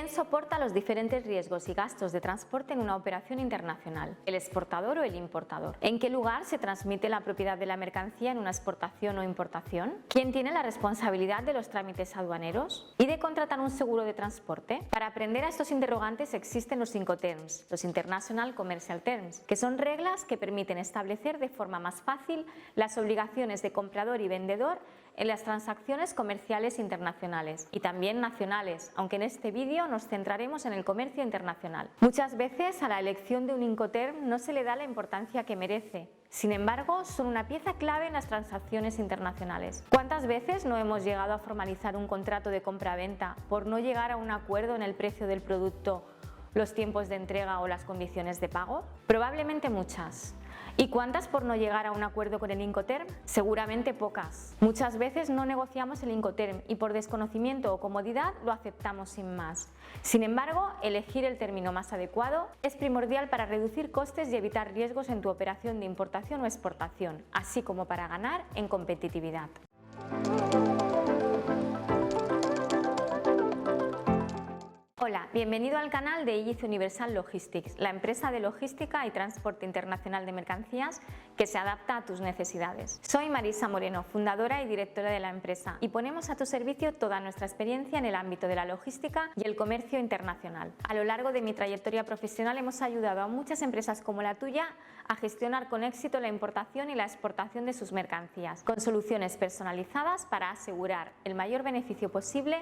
¿Quién soporta los diferentes riesgos y gastos de transporte en una operación internacional? ¿El exportador o el importador? ¿En qué lugar se transmite la propiedad de la mercancía en una exportación o importación? ¿Quién tiene la responsabilidad de los trámites aduaneros? ¿Y de contratar un seguro de transporte? Para aprender a estos interrogantes existen los Incoterms, los International Commercial Terms, que son reglas que permiten establecer de forma más fácil las obligaciones de comprador y vendedor en las transacciones comerciales internacionales y también nacionales, aunque en este vídeo nos centraremos en el comercio internacional. Muchas veces a la elección de un Incoterm no se le da la importancia que merece. Sin embargo, son una pieza clave en las transacciones internacionales. ¿Cuántas veces no hemos llegado a formalizar un contrato de compra-venta por no llegar a un acuerdo en el precio del producto, los tiempos de entrega o las condiciones de pago? Probablemente muchas. ¿Y cuántas por no llegar a un acuerdo con el Incoterm? Seguramente pocas. Muchas veces no negociamos el Incoterm y por desconocimiento o comodidad lo aceptamos sin más. Sin embargo, elegir el término más adecuado es primordial para reducir costes y evitar riesgos en tu operación de importación o exportación, así como para ganar en competitividad. Hola, bienvenido al canal de Illiz Universal Logistics, la empresa de logística y transporte internacional de mercancías que se adapta a tus necesidades. Soy Marisa Moreno, fundadora y directora de la empresa, y ponemos a tu servicio toda nuestra experiencia en el ámbito de la logística y el comercio internacional. A lo largo de mi trayectoria profesional hemos ayudado a muchas empresas como la tuya a gestionar con éxito la importación y la exportación de sus mercancías, con soluciones personalizadas para asegurar el mayor beneficio posible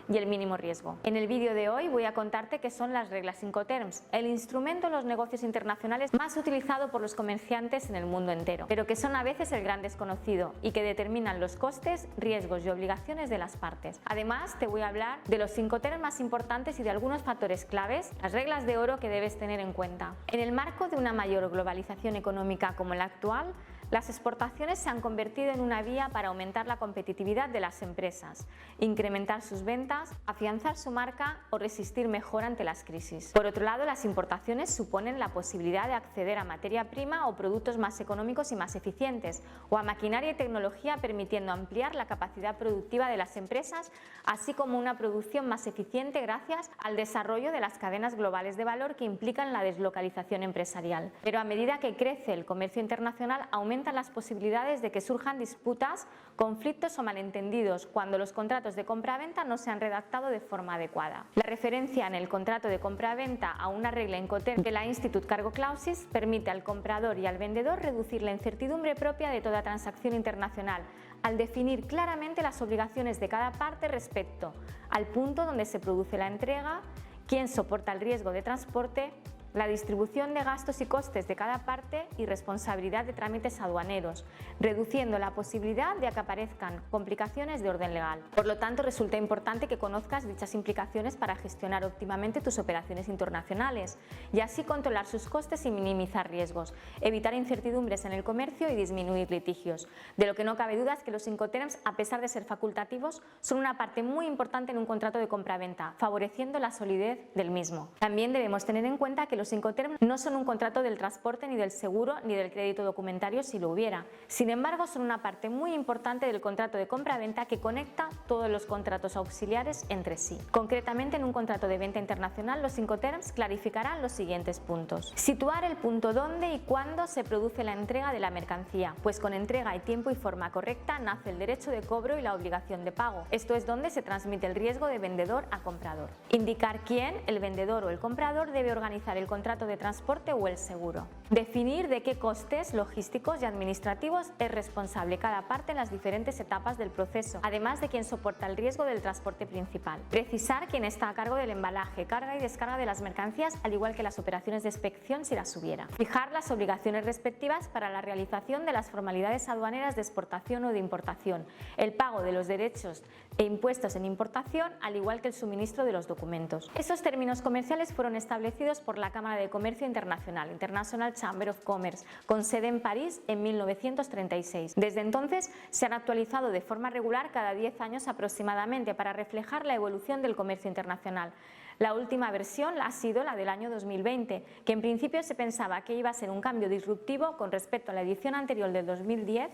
y el mínimo riesgo. En el vídeo de hoy voy a contarte qué son las reglas Incoterms, el instrumento en los negocios internacionales más utilizado por los comerciantes en el mundo entero, pero que son a veces el gran desconocido y que determinan los costes, riesgos y obligaciones de las partes. Además, te voy a hablar de los Incoterms más importantes y de algunos factores claves, las reglas de oro que debes tener en cuenta. En el marco de una mayor globalización económica como la actual, las exportaciones se han convertido en una vía para aumentar la competitividad de las empresas, incrementar sus ventas, afianzar su marca o resistir mejor ante las crisis. Por otro lado, las importaciones suponen la posibilidad de acceder a materia prima o productos más económicos y más eficientes, o a maquinaria y tecnología, permitiendo ampliar la capacidad productiva de las empresas, así como una producción más eficiente gracias al desarrollo de las cadenas globales de valor que implican la deslocalización empresarial. Pero a medida que crece el comercio internacional, aumentan las posibilidades de que surjan disputas, conflictos o malentendidos cuando los contratos de compra-venta no se han redactado de forma adecuada. La referencia en el contrato de compra-venta a una regla Incoterm de la Institute Cargo Clauses permite al comprador y al vendedor reducir la incertidumbre propia de toda transacción internacional al definir claramente las obligaciones de cada parte respecto al punto donde se produce la entrega, quién soporta el riesgo de transporte, la distribución de gastos y costes de cada parte y responsabilidad de trámites aduaneros, reduciendo la posibilidad de que aparezcan complicaciones de orden legal. Por lo tanto, resulta importante que conozcas dichas implicaciones para gestionar óptimamente tus operaciones internacionales y así controlar sus costes y minimizar riesgos, evitar incertidumbres en el comercio y disminuir litigios. De lo que no cabe duda es que los Incoterms, a pesar de ser facultativos, son una parte muy importante en un contrato de compra-venta, favoreciendo la solidez del mismo. También debemos tener en cuenta que los Incoterms no son un contrato del transporte, ni del seguro, ni del crédito documentario si lo hubiera. Sin embargo, son una parte muy importante del contrato de compra-venta que conecta todos los contratos auxiliares entre sí. Concretamente, en un contrato de venta internacional, los Incoterms clarificarán los siguientes puntos. Situar el punto donde y cuándo se produce la entrega de la mercancía, pues con entrega y tiempo y forma correcta nace el derecho de cobro y la obligación de pago. Esto es donde se transmite el riesgo de vendedor a comprador. Indicar quién, el vendedor o el comprador, debe organizar el contrato de transporte o el seguro. Definir de qué costes logísticos y administrativos es responsable cada parte en las diferentes etapas del proceso, además de quien soporta el riesgo del transporte principal. Precisar quién está a cargo del embalaje, carga y descarga de las mercancías, al igual que las operaciones de inspección si las hubiera. Fijar las obligaciones respectivas para la realización de las formalidades aduaneras de exportación o de importación, el pago de los derechos e impuestos en importación, al igual que el suministro de los documentos. Esos términos comerciales fueron establecidos por la Cámara de Comercio Internacional, International Chamber of Commerce, con sede en París en 1936. Desde entonces se han actualizado de forma regular cada 10 años aproximadamente para reflejar la evolución del comercio internacional. La última versión ha sido la del año 2020, que en principio se pensaba que iba a ser un cambio disruptivo con respecto a la edición anterior del 2010,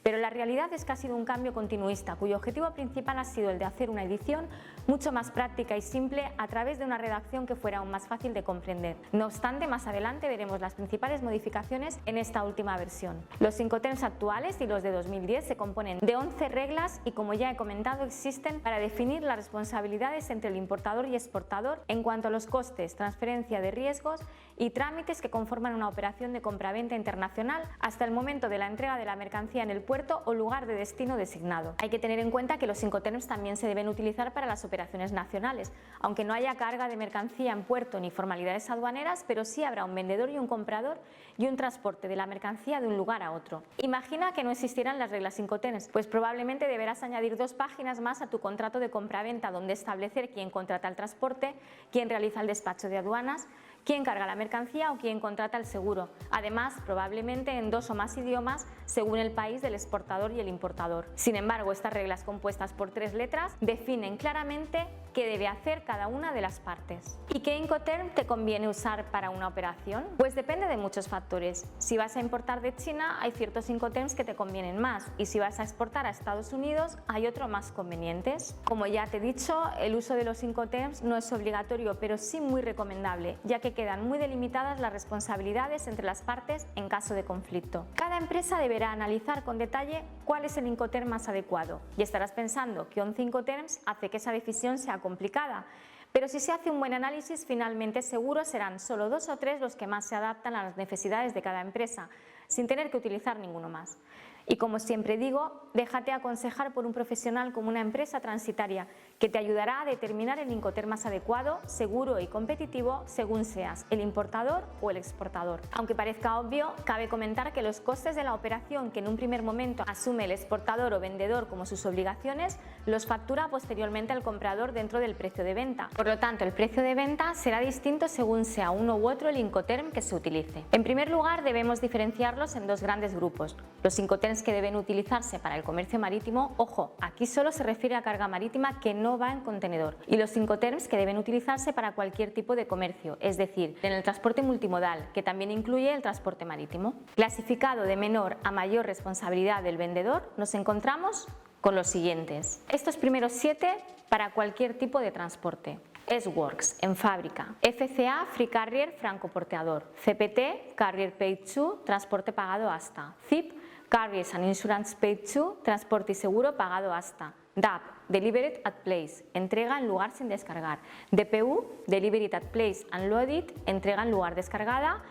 Pero la realidad es que ha sido un cambio continuista, cuyo objetivo principal ha sido el de hacer una edición mucho más práctica y simple a través de una redacción que fuera aún más fácil de comprender. No obstante, más adelante veremos las principales modificaciones en esta última versión. Los Incoterms actuales y los de 2010 se componen de 11 reglas y, como ya he comentado, existen para definir las responsabilidades entre el importador y exportador en cuanto a los costes, transferencia de riesgos y trámites que conforman una operación de compraventa internacional hasta el momento de la entrega de la mercancía en el puerto o lugar de destino designado. Hay que tener en cuenta que los Incoterms también se deben utilizar para las operaciones nacionales, aunque no haya carga de mercancía en puerto ni formalidades aduaneras, pero sí habrá un vendedor y un comprador y un transporte de la mercancía de un lugar a otro. Imagina que no existieran las reglas Incoterms, pues probablemente deberás añadir 2 páginas más a tu contrato de compraventa donde establecer quién contrata el transporte, quién realiza el despacho de aduanas, quién carga la mercancía o quién contrata el seguro. Además, probablemente en 2 o más idiomas según el país del exportador y el importador. Sin embargo, estas reglas compuestas por 3 letras definen claramente qué debe hacer cada una de las partes. ¿Y qué Incoterm te conviene usar para una operación? Pues depende de muchos factores. Si vas a importar de China, hay ciertos Incoterms que te convienen más, y si vas a exportar a Estados Unidos, hay otros más convenientes. Como ya te he dicho, el uso de los Incoterms no es obligatorio, pero sí muy recomendable, ya que quedan muy delimitadas las responsabilidades entre las partes en caso de conflicto. Cada empresa deberá analizar con detalle cuál es el Incoterm más adecuado, y estarás pensando que 11 Incoterms hace que esa decisión sea complicada, pero si se hace un buen análisis, finalmente seguro serán solo 2 o 3 los que más se adaptan a las necesidades de cada empresa, sin tener que utilizar ninguno más. Y como siempre digo, déjate aconsejar por un profesional como una empresa transitaria que te ayudará a determinar el Incoterm más adecuado, seguro y competitivo según seas el importador o el exportador. Aunque parezca obvio, cabe comentar que los costes de la operación que en un primer momento asume el exportador o vendedor como sus obligaciones, los factura posteriormente al comprador dentro del precio de venta. Por lo tanto, el precio de venta será distinto según sea uno u otro el Incoterm que se utilice. En primer lugar, debemos diferenciarlos en 2 grandes grupos. Los Incoterms que deben utilizarse para el comercio marítimo, ojo, aquí solo se refiere a carga marítima que no va en contenedor, y los Incoterms que deben utilizarse para cualquier tipo de comercio, es decir, en el transporte multimodal, que también incluye el transporte marítimo. Clasificado de menor a mayor responsabilidad del vendedor, nos encontramos con los siguientes. Estos primeros 7 para cualquier tipo de transporte. S-Works, en fábrica. FCA, Free Carrier, francoporteador. CPT, Carrier Paid To, transporte pagado hasta. ZIP, Carriers and Insurance Paid To, transporte y seguro pagado hasta. DAP, Delivered at Place, entrega en lugar sin descargar. DPU, Delivered at Place Unloaded, entrega en lugar descargada.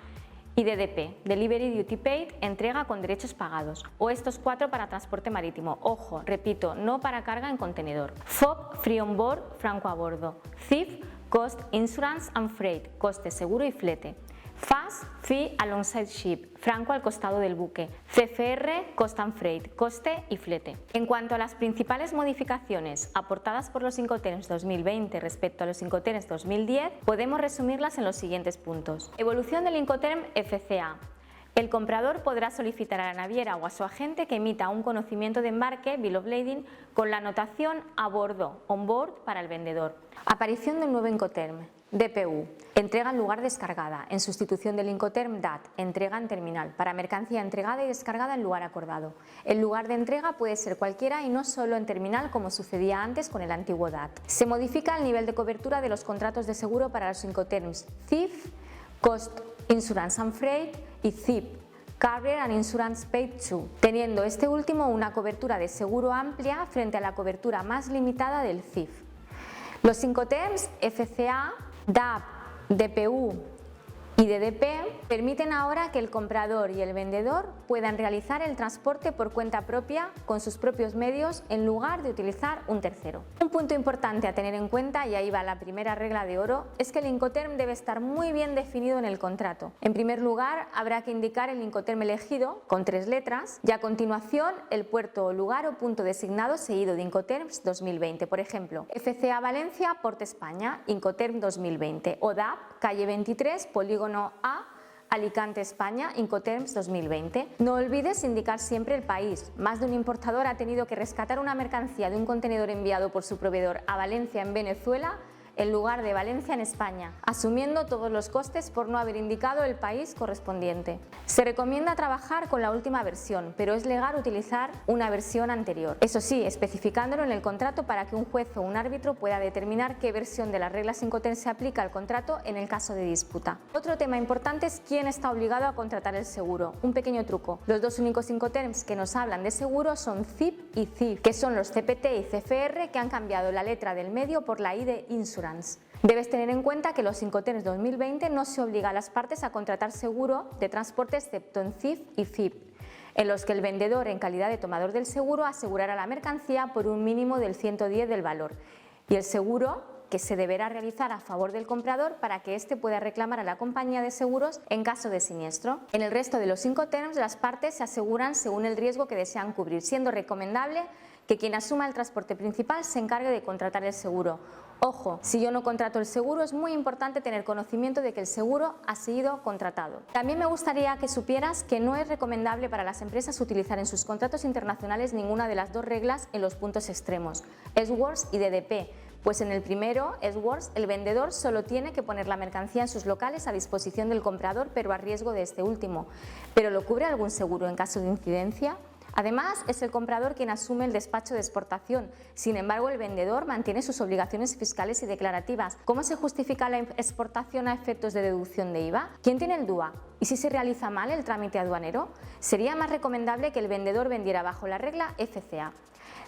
Y DDP, Delivery Duty Paid, entrega con derechos pagados. O estos 4 para transporte marítimo. Ojo, repito, no para carga en contenedor. FOB, Free On Board, franco a bordo. CIF, Cost, Insurance and Freight, coste, seguro y flete. FAS, Fee Alongside Ship, franco al costado del buque. CFR, Cost and Freight, coste y flete. En cuanto a las principales modificaciones aportadas por los Incoterms 2020 respecto a los Incoterms 2010, podemos resumirlas en los siguientes puntos. Evolución del Incoterm FCA. El comprador podrá solicitar a la naviera o a su agente que emita un conocimiento de embarque, Bill of Lading, con la anotación a bordo, on board, para el vendedor. Aparición del nuevo Incoterm. DPU, entrega en lugar descargada, en sustitución del Incoterm DAT, entrega en terminal, para mercancía entregada y descargada en lugar acordado. El lugar de entrega puede ser cualquiera y no solo en terminal como sucedía antes con el antiguo DAT. Se modifica el nivel de cobertura de los contratos de seguro para los Incoterms CIF, Cost, Insurance and Freight y ZIP, Carrier and Insurance Paid To, teniendo este último una cobertura de seguro amplia frente a la cobertura más limitada del CIF. Los Incoterms FCA, DAP, DPU y DDP permiten ahora que el comprador y el vendedor puedan realizar el transporte por cuenta propia con sus propios medios en lugar de utilizar un tercero. Un punto importante a tener en cuenta, y ahí va la primera regla de oro, es que el Incoterm debe estar muy bien definido en el contrato. En primer lugar, habrá que indicar el Incoterm elegido con 3 letras y a continuación el puerto o lugar o punto designado seguido de Incoterms 2020. Por ejemplo, FCA Valencia, Port España, Incoterm 2020, o DAP, calle 23, Polígono A, Alicante, España, Incoterms 2020. No olvides indicar siempre el país. Más de un importador ha tenido que rescatar una mercancía de un contenedor enviado por su proveedor a Valencia, en Venezuela, en lugar de Valencia en España, asumiendo todos los costes por no haber indicado el país correspondiente. Se recomienda trabajar con la última versión, pero es legal utilizar una versión anterior. Eso sí, especificándolo en el contrato para que un juez o un árbitro pueda determinar qué versión de las reglas Incoterms se aplica al contrato en el caso de disputa. Otro tema importante es quién está obligado a contratar el seguro. Un pequeño truco: los dos únicos Incoterms que nos hablan de seguro son CIP y CIF, que son los CPT y CFR, que han cambiado la letra del medio por la I de Insurance. Debes tener en cuenta que los Incoterms 2020 no se obliga a las partes a contratar seguro de transporte excepto en CIF y FIP, en los que el vendedor, en calidad de tomador del seguro, asegurará la mercancía por un mínimo del 110 del valor, y el seguro que se deberá realizar a favor del comprador para que éste pueda reclamar a la compañía de seguros en caso de siniestro. En el resto de los Incoterms, las partes se aseguran según el riesgo que desean cubrir, siendo recomendable que quien asuma el transporte principal se encargue de contratar el seguro. Ojo, si yo no contrato el seguro, es muy importante tener conocimiento de que el seguro ha sido contratado. También me gustaría que supieras que no es recomendable para las empresas utilizar en sus contratos internacionales ninguna de las dos reglas en los puntos extremos, S-Words y DDP, pues en el primero, S-Words, el vendedor solo tiene que poner la mercancía en sus locales a disposición del comprador, pero a riesgo de este último. ¿Pero lo cubre algún seguro en caso de incidencia? Además, es el comprador quien asume el despacho de exportación. Sin embargo, el vendedor mantiene sus obligaciones fiscales y declarativas. ¿Cómo se justifica la exportación a efectos de deducción de IVA? ¿Quién tiene el DUA? ¿Y si se realiza mal el trámite aduanero? Sería más recomendable que el vendedor vendiera bajo la regla FCA.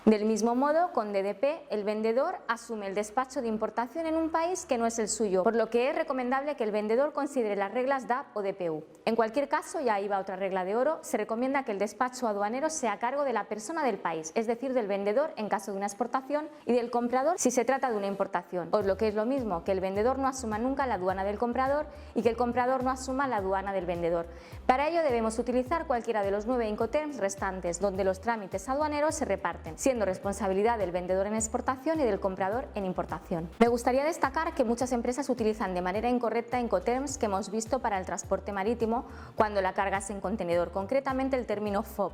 Del mismo modo, con DDP, el vendedor asume el despacho de importación en un país que no es el suyo, por lo que es recomendable que el vendedor considere las reglas DAP o DPU. En cualquier caso, y ahí va otra regla de oro, se recomienda que el despacho aduanero sea a cargo de la persona del país, es decir, del vendedor en caso de una exportación y del comprador si se trata de una importación, o lo que es lo mismo, que el vendedor no asuma nunca la aduana del comprador y que el comprador no asuma la aduana del vendedor. Para ello debemos utilizar cualquiera de los 9 Incoterms restantes, donde los trámites aduaneros se reparten, siendo responsabilidad del vendedor en exportación y del comprador en importación. Me gustaría destacar que muchas empresas utilizan de manera incorrecta Incoterms que hemos visto para el transporte marítimo cuando la carga es en contenedor, concretamente el término FOB.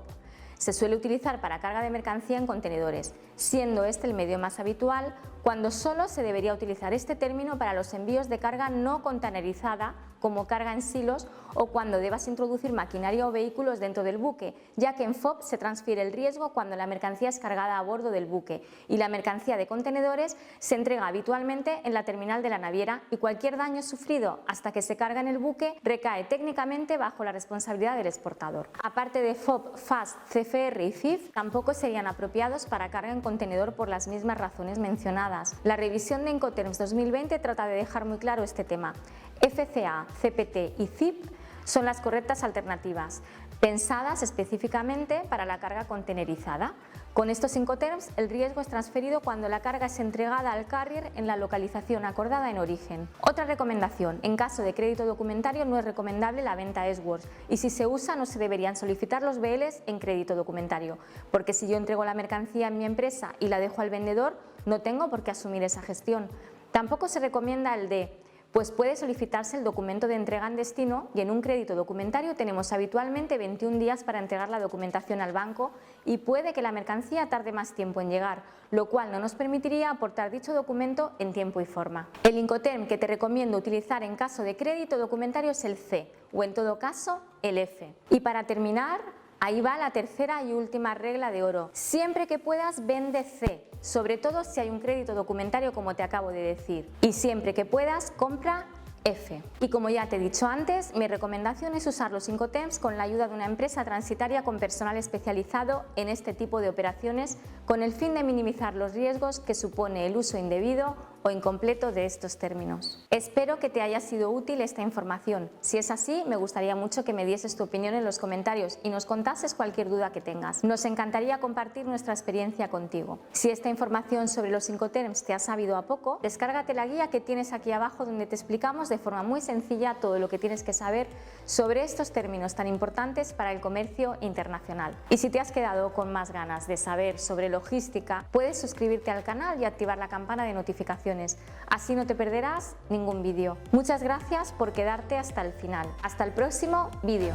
Se suele utilizar para carga de mercancía en contenedores, siendo este el medio más habitual, cuando solo se debería utilizar este término para los envíos de carga no containerizada, como carga en silos, o cuando debas introducir maquinaria o vehículos dentro del buque, ya que en FOB se transfiere el riesgo cuando la mercancía es cargada a bordo del buque y la mercancía de contenedores se entrega habitualmente en la terminal de la naviera, y cualquier daño sufrido hasta que se carga en el buque recae técnicamente bajo la responsabilidad del exportador. Aparte de FOB, FAS, CFR y FIF, tampoco serían apropiados para carga en contenedor por las mismas razones mencionadas. La revisión de Incoterms 2020 trata de dejar muy claro este tema. FCA, CPT y CIP son las correctas alternativas, pensadas específicamente para la carga containerizada. Con estos Incoterms, el riesgo es transferido cuando la carga es entregada al carrier en la localización acordada en origen. Otra recomendación: en caso de crédito documentario no es recomendable la venta S-Words, y si se usa no se deberían solicitar los BLs en crédito documentario, porque si yo entrego la mercancía en mi empresa y la dejo al vendedor, no tengo por qué asumir esa gestión. Tampoco se recomienda el D, pues puede solicitarse el documento de entrega en destino, y en un crédito documentario tenemos habitualmente 21 días para entregar la documentación al banco y puede que la mercancía tarde más tiempo en llegar, lo cual no nos permitiría aportar dicho documento en tiempo y forma. El Incoterm que te recomiendo utilizar en caso de crédito documentario es el C, o en todo caso el F. Y para terminar, ahí va la tercera y última regla de oro: siempre que puedas vende C, sobre todo si hay un crédito documentario como te acabo de decir, y siempre que puedas compra F. Y como ya te he dicho antes, mi recomendación es usar los Incoterms con la ayuda de una empresa transitaria con personal especializado en este tipo de operaciones, con el fin de minimizar los riesgos que supone el uso indebido o incompleto de estos términos. Espero que te haya sido útil esta información. Si es así, me gustaría mucho que me dieses tu opinión en los comentarios y nos contases cualquier duda que tengas. Nos encantaría compartir nuestra experiencia contigo. Si esta información sobre los Incoterms te ha sabido a poco, descárgate la guía que tienes aquí abajo, donde te explicamos de forma muy sencilla todo lo que tienes que saber sobre estos términos tan importantes para el comercio internacional. Y si te has quedado con más ganas de saber sobre logística, puedes suscribirte al canal y activar la campana de notificaciones. Así no te perderás ningún vídeo. Muchas gracias por quedarte hasta el final. Hasta el próximo vídeo.